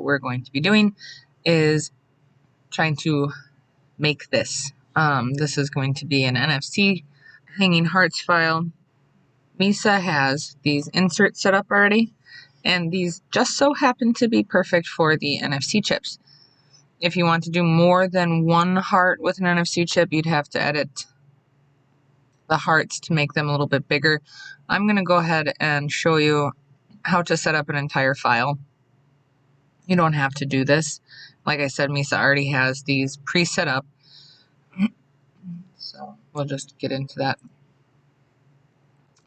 we're going to be doing is trying to make this. This is going to be an NFC hanging hearts file. Missa has these inserts set up already, and these just so happen to be perfect for the NFC chips. If you want to do more than one heart with an NFC chip, you'd have to edit the hearts to make them a little bit bigger. I'm going to go ahead and show you how to set up an entire file. You don't have to do this. Like I said, Missa already has these pre-set up. So we'll just get into that.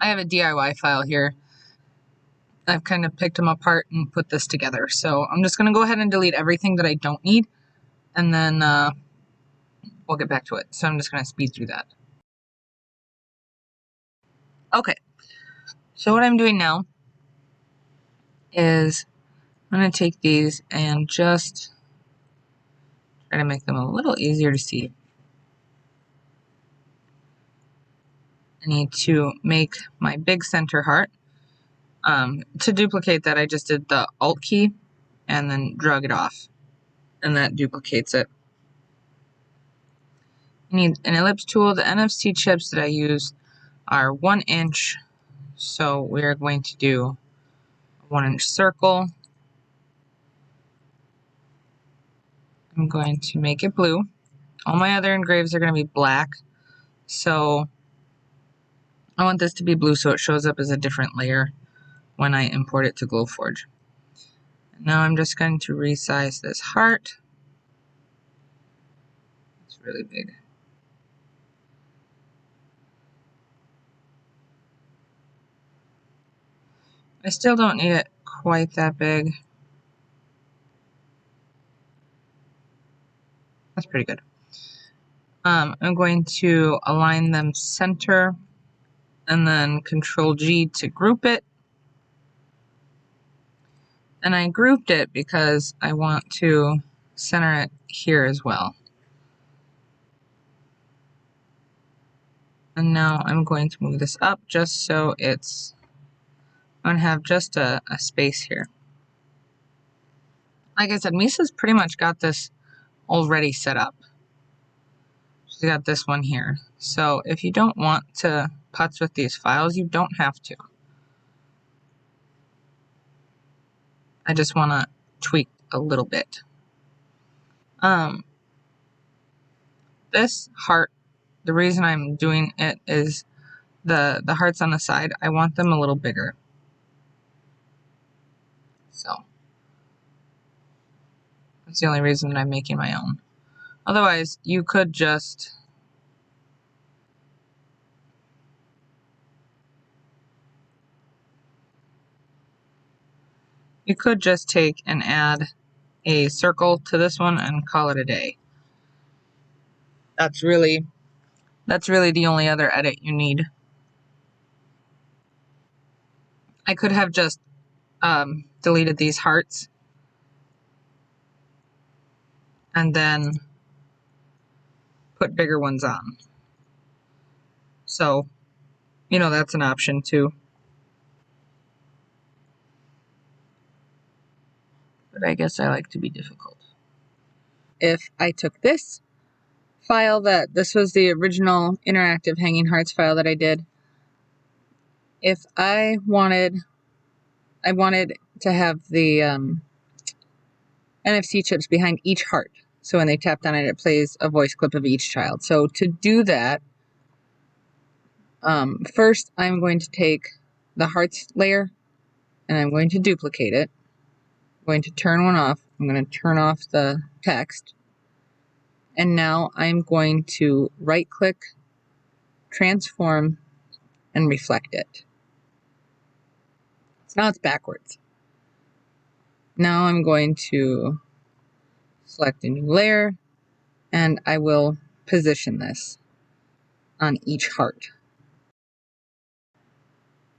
I have a DIY file here. I've kind of picked them apart and put this together. So I'm just going to go ahead and delete everything that I don't need, and then we'll get back to it. So I'm just going to speed through that. Okay, so what I'm doing now is I'm going to take these and just try to make them a little easier to see. I need to make my big center heart. To duplicate that, I just did the Alt key and then drag it off, and that duplicates it. I need an ellipse tool. The NFC chips that I use are 1 inch, so we're going to do a 1 inch circle. I'm going to make it blue. All my other engraves are going to be black, so I want this to be blue so it shows up as a different layer when I import it to Glowforge. Now I'm just going to resize this heart. It's really big. I still don't need it quite that big. That's pretty good. I'm going to align them center and then Control G to group it. And I grouped it because I want to center it here as well. And now I'm going to move this up just so it's going to have just a space here. Like I said, Missa's pretty much got this already set up. She's got this one here. So if you don't want to putz with these files, you don't have to. I just want to tweak a little bit. This heart, the reason I'm doing it is the hearts on the side, I want them a little bigger. So that's the only reason that I'm making my own. Otherwise, you could just take and add a circle to this one and call it a day. That's really the only other edit you need. I could have just deleted these hearts and then put bigger ones on. So, you know, that's an option too. But I guess I like to be difficult. If I took this file, this was the original interactive hanging hearts file that I did. If I wanted to have the NFC chips behind each heart. So when they tapped on it, it plays a voice clip of each child. So to do that, first I'm going to take the hearts layer and I'm going to duplicate it. I'm going to turn one off. I'm going to turn off the text. And now I'm going to right click, transform, and reflect it. So now it's backwards. Now I'm going to select a new layer and I will position this on each heart.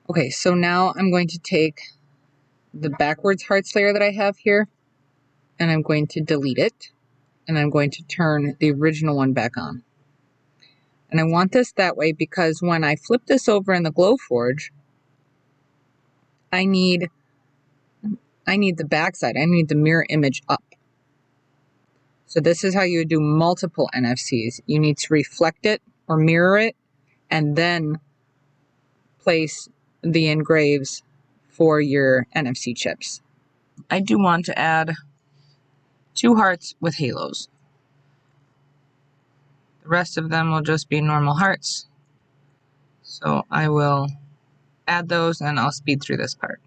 Okay, so now I'm going to take the backwards hearts layer that I have here and I'm going to delete it and I'm going to turn the original one back on. And I want this that way because when I flip this over in the Glowforge, I need I need the back side. I need the mirror image up. So this is how you do multiple NFCs. You need to reflect it or mirror it and then place the engraves for your NFC chips. I do want to add 2 hearts with halos. The rest of them will just be normal hearts. So I will add those and I'll speed through this part.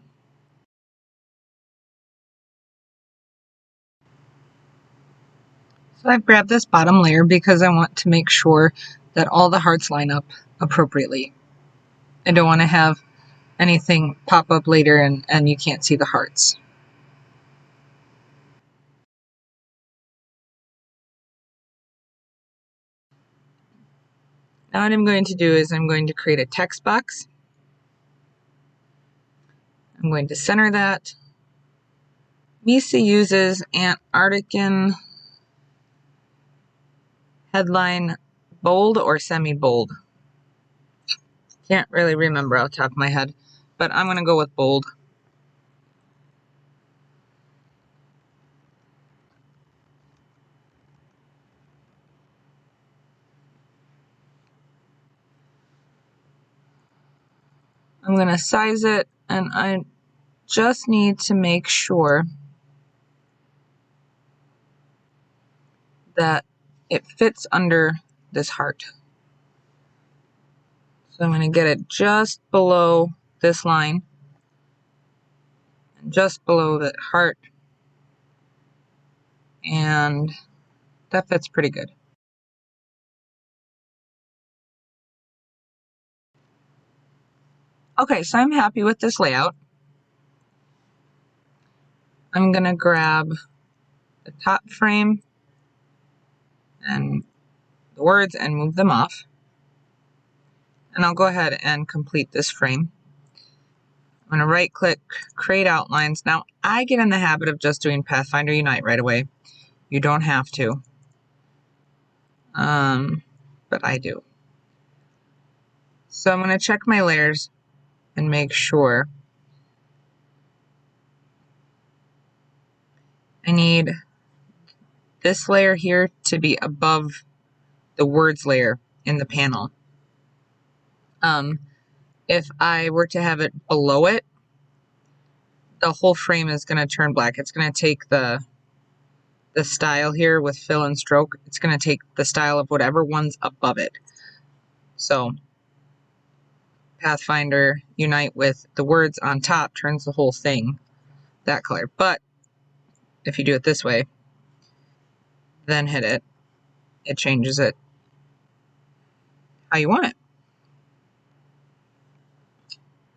So I've grabbed this bottom layer because I want to make sure that all the hearts line up appropriately. I don't want to have anything pop up later and you can't see the hearts. Now what I'm going to do is I'm going to create a text box. I'm going to center that. Missa uses Antarctican headline bold or semi-bold. Can't really remember off the top of my head, but I'm going to go with bold. I'm going to size it, and I just need to make sure that it fits under this heart. So I'm going to get it just below this line, and just below that heart, and that fits pretty good. Okay, so I'm happy with this layout. I'm going to grab the top frame and the words and move them off. And I'll go ahead and complete this frame. I'm going to right click, create outlines. Now I get in the habit of just doing Pathfinder Unite right away. You don't have to. But I do. So I'm going to check my layers and make sure I need this layer here to be above the words layer in the panel. If I were to have it below it, the whole frame is going to turn black. It's going to take the style here with fill and stroke. It's going to take the style of whatever one's above it. So Pathfinder Unite with the words on top turns the whole thing that color. But if you do it this way, then hit it, it changes it how you want it.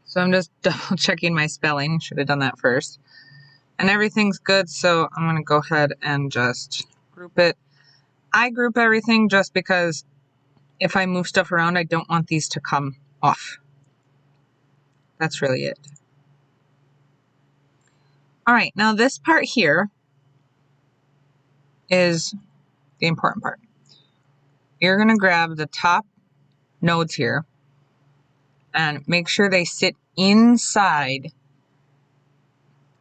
So I'm just double checking my spelling. Should have done that first. And everything's good, so I'm going to go ahead and just group it. I group everything just because if I move stuff around, I don't want these to come off. That's really it. All right, now this part here is the important part. You're going to grab the top nodes here and make sure they sit inside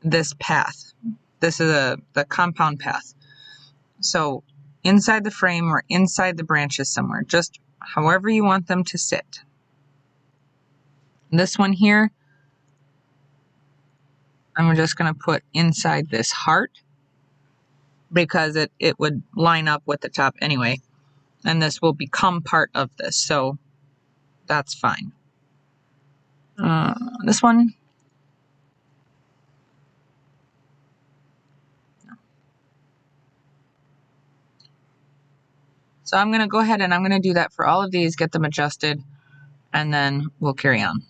this path. This is the compound path. So inside the frame or inside the branches somewhere, just however you want them to sit. This one here, I'm just going to put inside this heart because it would line up with the top anyway. And this will become part of this, so that's fine. This one, so I'm going to go ahead and I'm going to do that for all of these, get them adjusted, and then we'll carry on.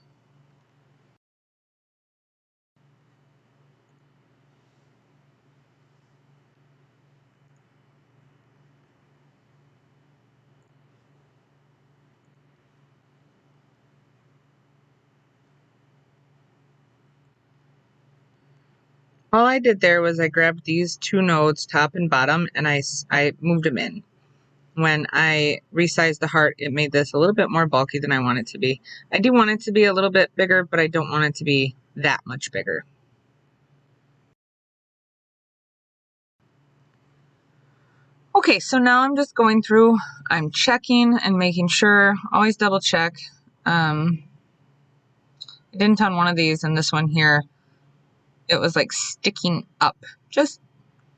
All I did there was I grabbed these 2 nodes, top and bottom, and I moved them in. When I resized the heart, it made this a little bit more bulky than I want it to be. I do want it to be a little bit bigger, but I don't want it to be that much bigger. Okay, so now I'm just going through, I'm checking and making sure, always double check. I didn't on one of these, and this one here, it was like sticking up, just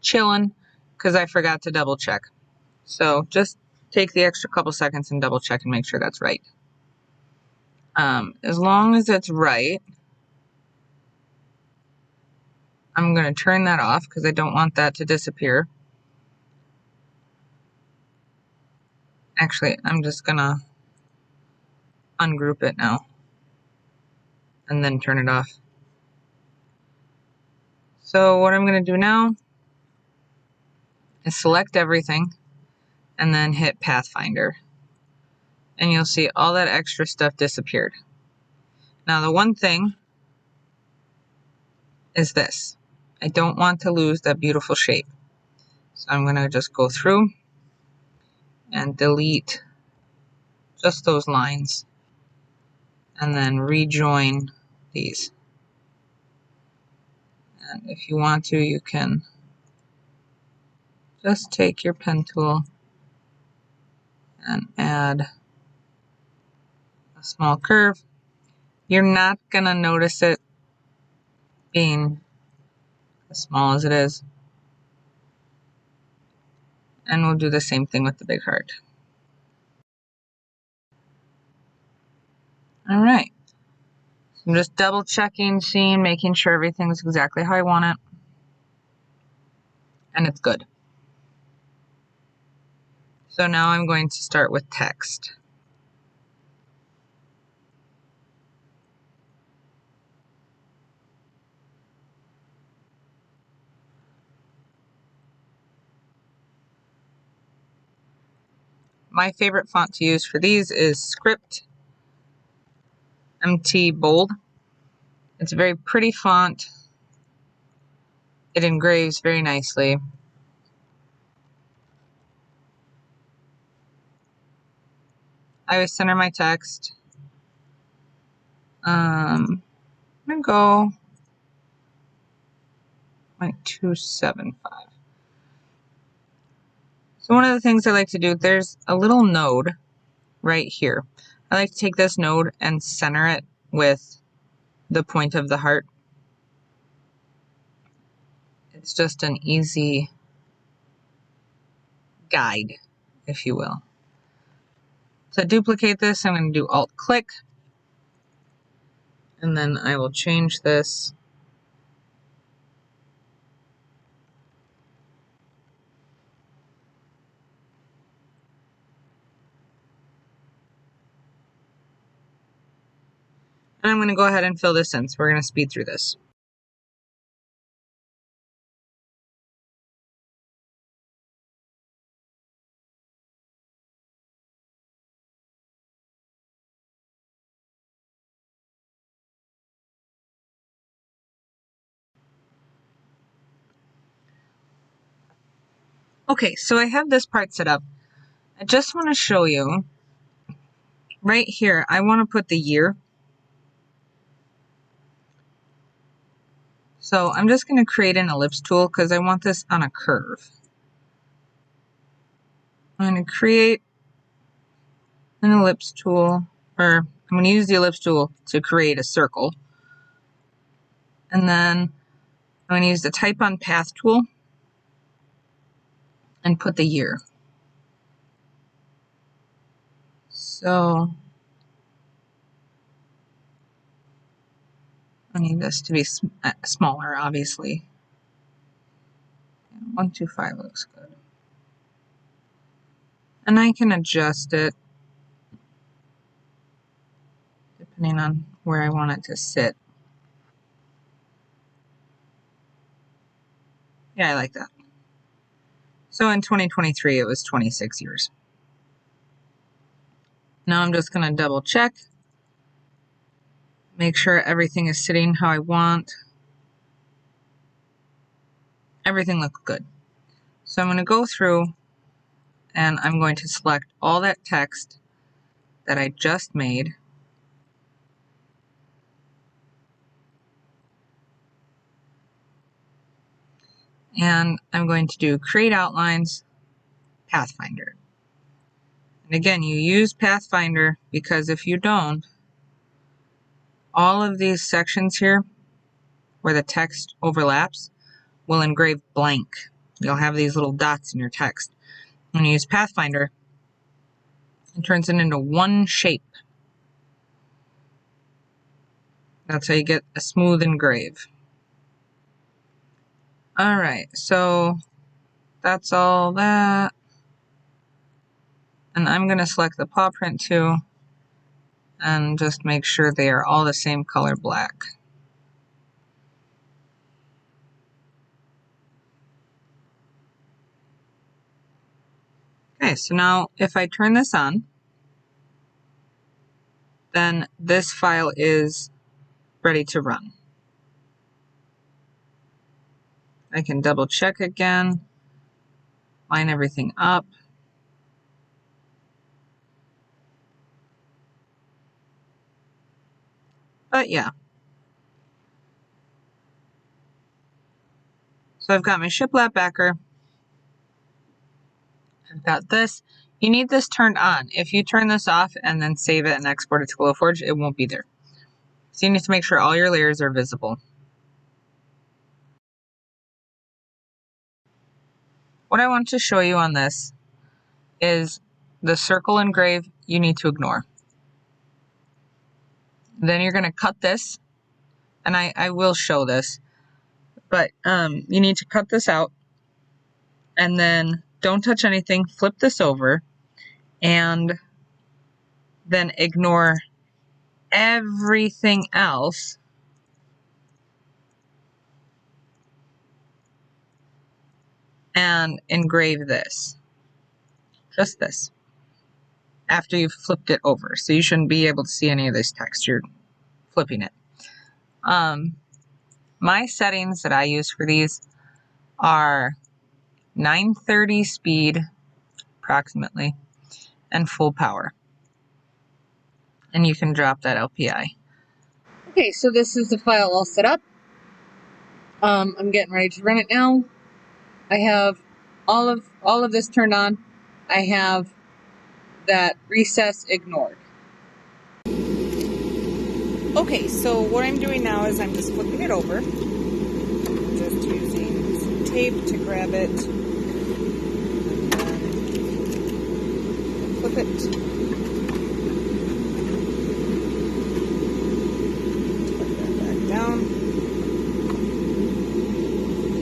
chilling, because I forgot to double check. So just take the extra couple seconds and double check and make sure that's right. As long as it's right, I'm going to turn that off because I don't want that to disappear. Actually, I'm just going to ungroup it now and then turn it off. So what I'm going to do now is select everything and then hit Pathfinder. And you'll see all that extra stuff disappeared. Now the one thing is this. I don't want to lose that beautiful shape. So I'm going to just go through and delete just those lines and then rejoin these. And if you want to, you can just take your pen tool and add a small curve. You're not going to notice it being as small as it is. And we'll do the same thing with the big heart. All right. So I'm just double checking, seeing, making sure everything's exactly how I want it. And it's good. So now I'm going to start with text. My favorite font to use for these is Script MT Bold. It's a very pretty font. It engraves very nicely. I always center my text. I'm going to go 0.275. So one of the things I like to do, there's a little node right here. I like to take this node and center it with the point of the heart. It's just an easy guide, if you will. To duplicate this, I'm going to do Alt-click, and then I will change this and I'm going to go ahead and fill this in. So we're going to speed through this. Okay, so I have this part set up. I just want to show you right here, I want to put the year. So I'm just going to create an ellipse tool because I want this on a curve. I'm going to create an ellipse tool, or I'm going to use the ellipse tool to create a circle. And then I'm going to use the type on path tool and put the year. So I need this to be smaller, obviously. 125 looks good. And I can adjust it depending on where I want it to sit. Yeah, I like that. So in 2023, it was 26 years. Now I'm just going to double check, make sure everything is sitting how I want. Everything looks good. So I'm going to go through and I'm going to select all that text that I just made. And I'm going to do create outlines Pathfinder. And again, you use Pathfinder because if you don't, all of these sections here where the text overlaps will engrave blank. You'll have these little dots in your text. When you use Pathfinder, it turns it into one shape. That's how you get a smooth engrave. Alright, so that's all that. And I'm going to select the paw print too and just make sure they are all the same color black. Okay, so now if I turn this on, then this file is ready to run. I can double check again, line everything up. But yeah. So I've got my shiplap backer. I've got this. You need this turned on. If you turn this off and then save it and export it to Glowforge, it won't be there. So you need to make sure all your layers are visible. What I want to show you on this is the circle engrave you need to ignore. Then you're going to cut this, and I will show this, but you need to cut this out, and then don't touch anything, flip this over, and then ignore everything else and engrave this. Just this. After you've flipped it over. So you shouldn't be able to see any of this text. You're flipping it. My settings that I use for these are 930 speed, approximately, and full power. And you can drop that LPI. Okay, so this is the file all set up. I'm getting ready to run it now. I have all of this turned on. I have that recess ignored. Okay, so what I'm doing now is I'm just flipping it over. Just using some tape to grab it. And flip it. Put that back down.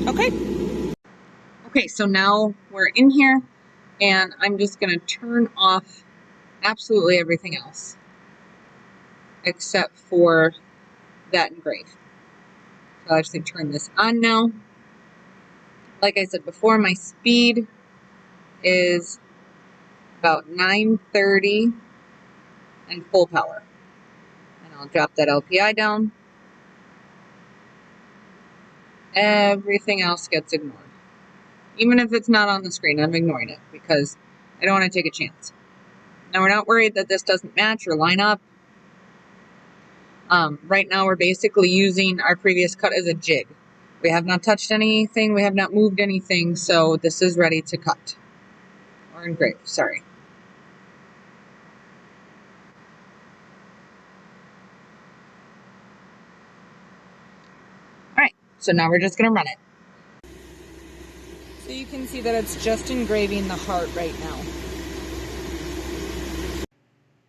Okay. Okay, so now we're in here, and I'm just going to turn off absolutely everything else except for that engrave. So I'll actually turn this on now. Like I said before, my speed is about 930 and full power. And I'll drop that LPI down. Everything else gets ignored. Even if it's not on the screen, I'm ignoring it because I don't want to take a chance. Now we're not worried that this doesn't match or line up. Right now we're basically using our previous cut as a jig. We have not touched anything, we have not moved anything, so this is ready to cut. Or engrave, sorry. Alright, so now we're just going to run it. So you can see that it's just engraving the heart right now.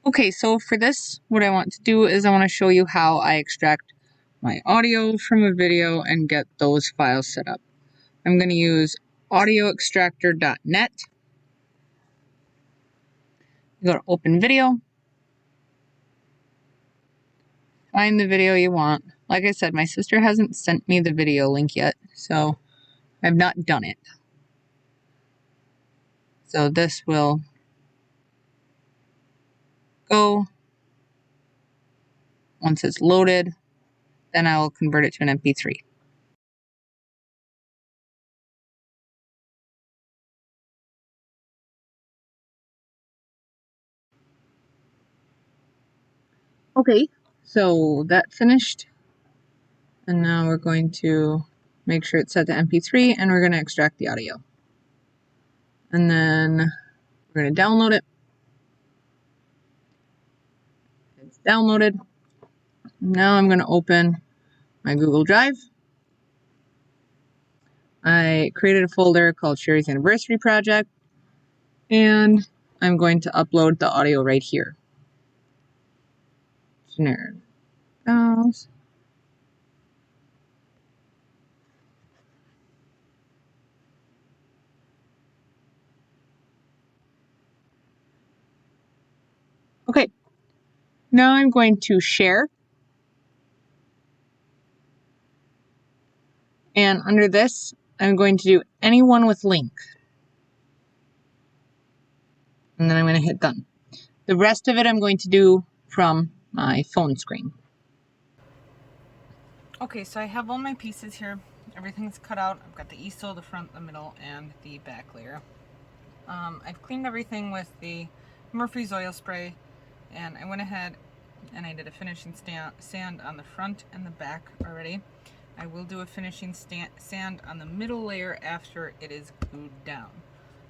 Okay, so for this, what I want to do is I want to show you how I extract my audio from a video and get those files set up. I'm going to use audioextractor.net. Go to open video. Find the video you want. Like I said, my sister hasn't sent me the video link yet, so I've not done it. So this will go. Once it's loaded, then I will convert it to an MP3. Okay, so that finished. And now we're going to make sure it's set to MP3 and we're going to extract the audio. And then we're going to download it. It's downloaded. Now I'm going to open my Google Drive. I created a folder called Sherry's Anniversary Project, and I'm going to upload the audio right here. Generic files. Okay, now I'm going to share. And under this, I'm going to do anyone with link. And then I'm going to hit done. The rest of it I'm going to do from my phone screen. Okay, so I have all my pieces here. Everything's cut out. I've got the easel, the front, the middle, and the back layer. I've cleaned everything with the Murphy's oil spray, and I went ahead and I did a finishing sand on the front and the back already. I will do a finishing sand on the middle layer after it is glued down.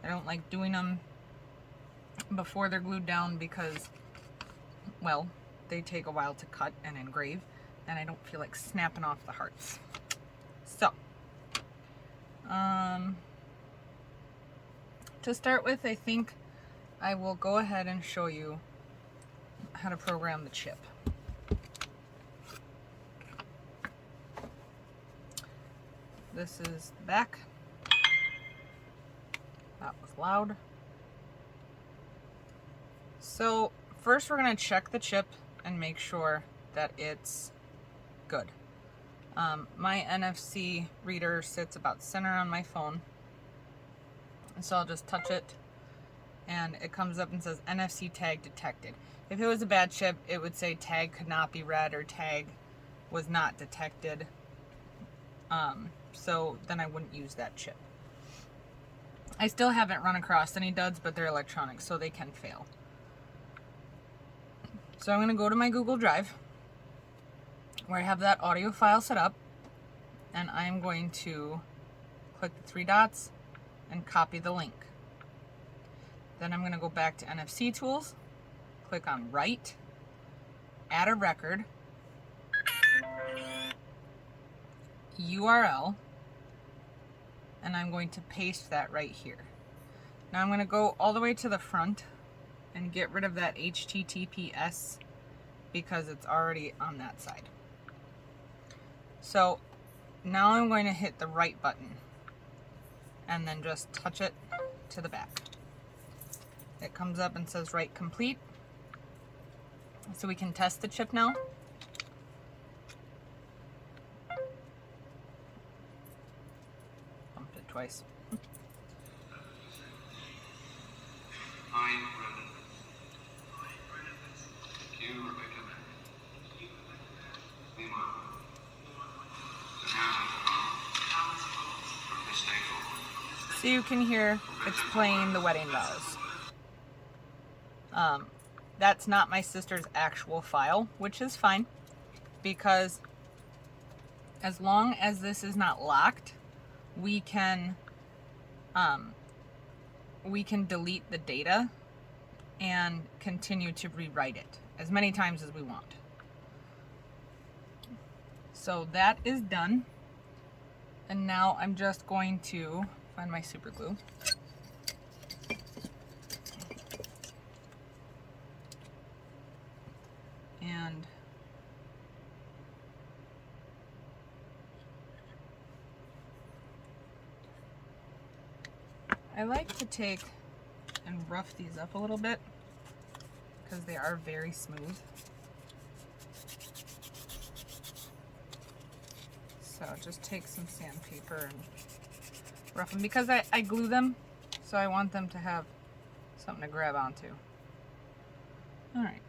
I don't like doing them before they're glued down because, well, they take a while to cut and engrave, and I don't feel like snapping off the hearts. So, to start with, I think I will go ahead and show you how to program the chip. This is the back. That was loud. So first we're going to check the chip and make sure that it's good. My NFC reader sits about center on my phone. So I'll just touch it and it comes up and says NFC tag detected. If it was a bad chip, it would say tag could not be read or tag was not detected. So then I wouldn't use that chip. I still haven't run across any duds, but they're electronic, so they can fail. So I'm going to go to my Google Drive, where I have that audio file set up, and I'm going to click the three dots and copy the link. Then I'm going to go back to NFC Tools, click on Write, add a record, URL, and I'm going to paste that right here. Now I'm going to go all the way to the front and get rid of that HTTPS because it's already on that side. So now I'm going to hit the right button and then just touch it to the back. It comes up and says write complete. So we can test the chip now. Bumped it twice. So you can hear it's playing the wedding vows. That's not my sister's actual file, which is fine, because as long as this is not locked, we can delete the data and continue to rewrite it as many times as we want. So that is done. And now I'm just going to find my super glue. And I like to take and rough these up a little bit because they are very smooth. So just take some sandpaper and rough them because I glue them, so I want them to have something to grab onto. All right.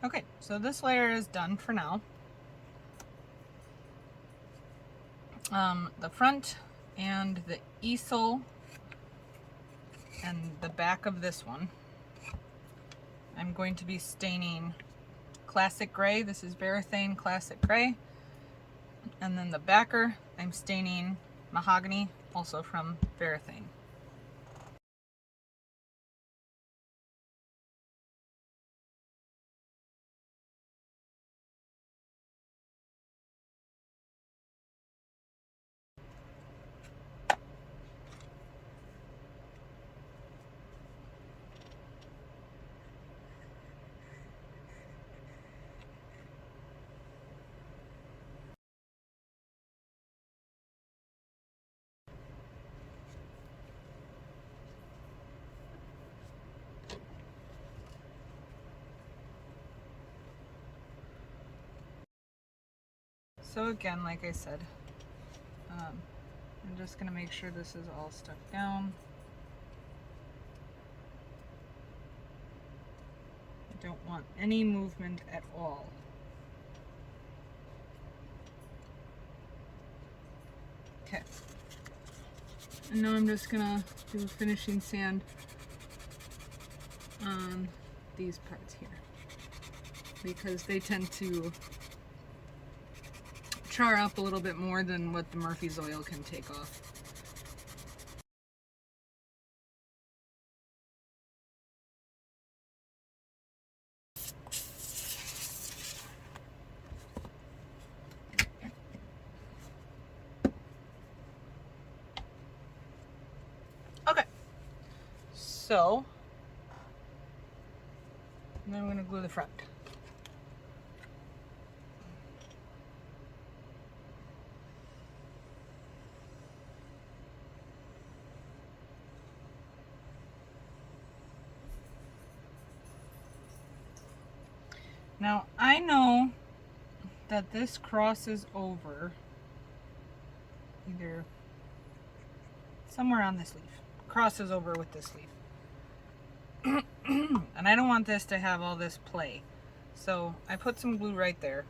Okay, so this layer is done for now. The front and the easel And the back of this one, I'm going to be staining Classic Gray. This is Varathane Classic Gray. And then the backer, I'm staining Mahogany, also from Varathane. So again, like I said, I'm just going to make sure this is all stuck down. I don't want any movement at all. Okay. And now I'm just going to do a finishing sand on these parts here, because they tend to char up a little bit more than what the Murphy's oil can take off. Okay, so then I'm going to glue the front. Now, I know that this crosses over either somewhere on this leaf. Crosses over with this leaf. And I don't want this to have all this play. So I put some glue right there.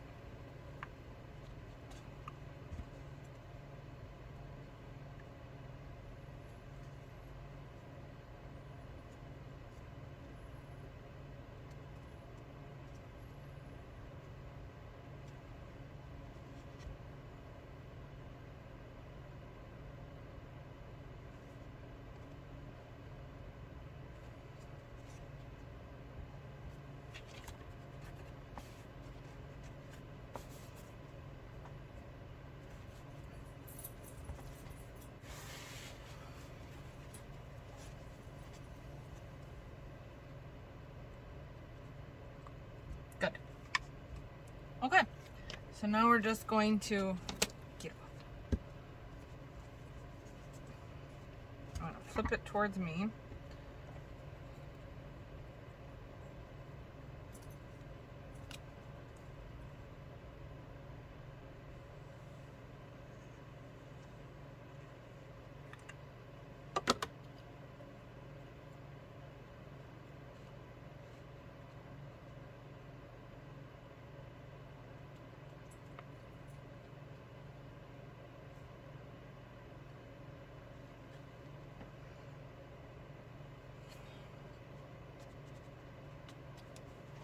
Good. Okay, so now we're just going to get off. I'm going to flip it towards me.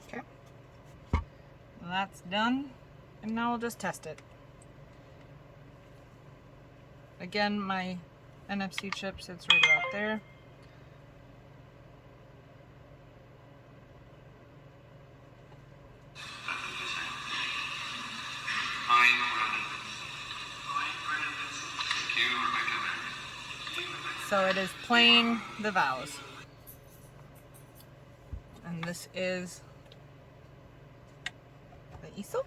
Okay, that's done, and now we'll just test it. Again, my NFC chip sits right about there. So it is playing the vowels. And this is the easel.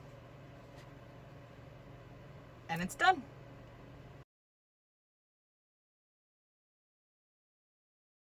And it's done.